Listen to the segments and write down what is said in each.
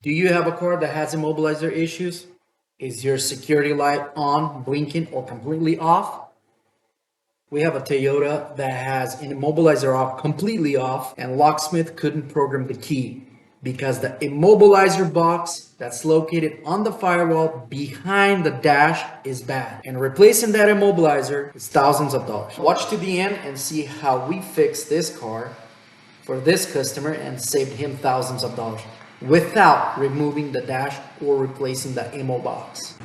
Do you have a car that has immobilizer issues? Is your security light on, blinking, or completely off? We have a Toyota that has an immobilizer off, completely off, and locksmith couldn't program the key because the immobilizer box that's located on the firewall behind the dash is bad. And replacing that immobilizer is thousands of dollars. Watch to the end and see how we fix this car for this customer and saved him thousands of dollars without removing the dash or replacing the IMMO box.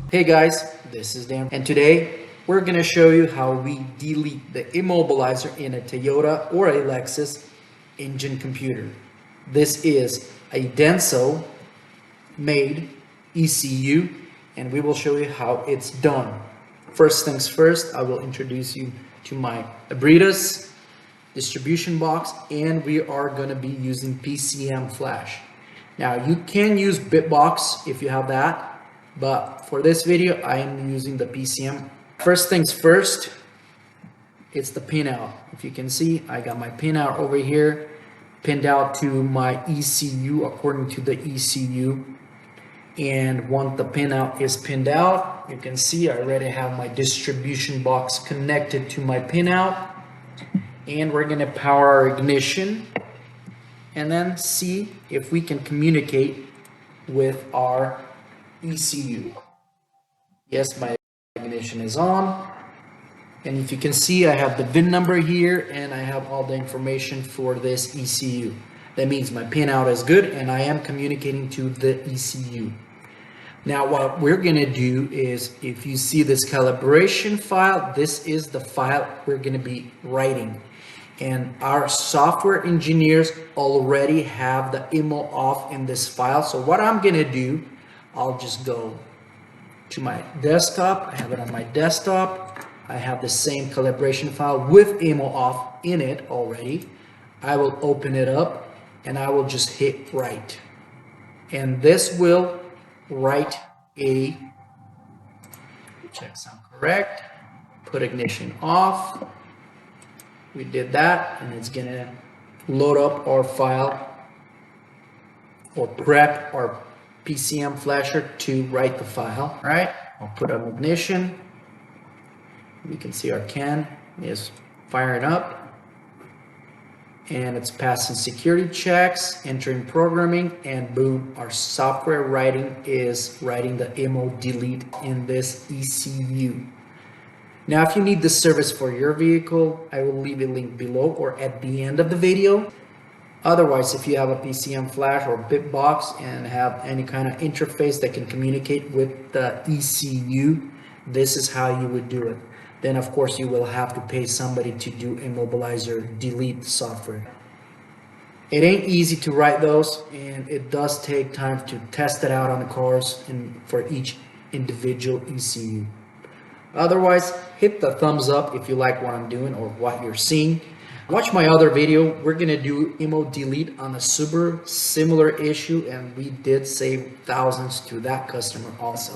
Hey guys, this is Dan, and today we're gonna show you how we delete the immobilizer in a Toyota or a Lexus engine computer. This is a Denso made ECU, and we will show you how it's done. First things first, I will introduce you to my Abritas distribution box, and we are going to be using PCM flash. Now you can use Bitbox if you have that, but for this video I am using the PCM. First things first, it's the pinout. If you can see, I got my pinout over here pinned out to my ECU according to the ECU. And once the pinout is pinned out, you can see I already have my distribution box connected to my pinout. And we're going to power our ignition and then see if we can communicate with our ECU. Yes, my ignition is on. And if you can see, I have the VIN number here and I have all the information for this ECU. That means my pinout is good and I am communicating to the ECU. Now what we're going to do is, if you see this calibration file, this is the file we're going to be writing. And our software engineers already have the IMMO off in this file. So what I'm going to do, I'll just go to my desktop. I have it on my desktop. I have the same calibration file with IMMO off in it already. I will open it up and I will just hit write. And this will write a check sound correct, put ignition off. We did that, and it's gonna load up our file or prep our PCM flasher to write the file. All right, I'll put on ignition. You can see our can is firing up. And it's passing security checks, entering programming, and boom, our software writing is writing the IMMO delete in this ECU. Now, if you need this service for your vehicle, I will leave a link below or at the end of the video. Otherwise, if you have a PCM flash or Bitbox and have any kind of interface that can communicate with the ECU, this is how you would do it. Then of course you will have to pay somebody to do Immobilizer delete software. It ain't easy to write those, and it does take time to test it out on the cars and for each individual ECU. Otherwise, hit the thumbs up if you like what I'm doing or what you're seeing. Watch my other video. We're gonna do IMMO delete on a super similar issue, and we did save thousands to that customer also.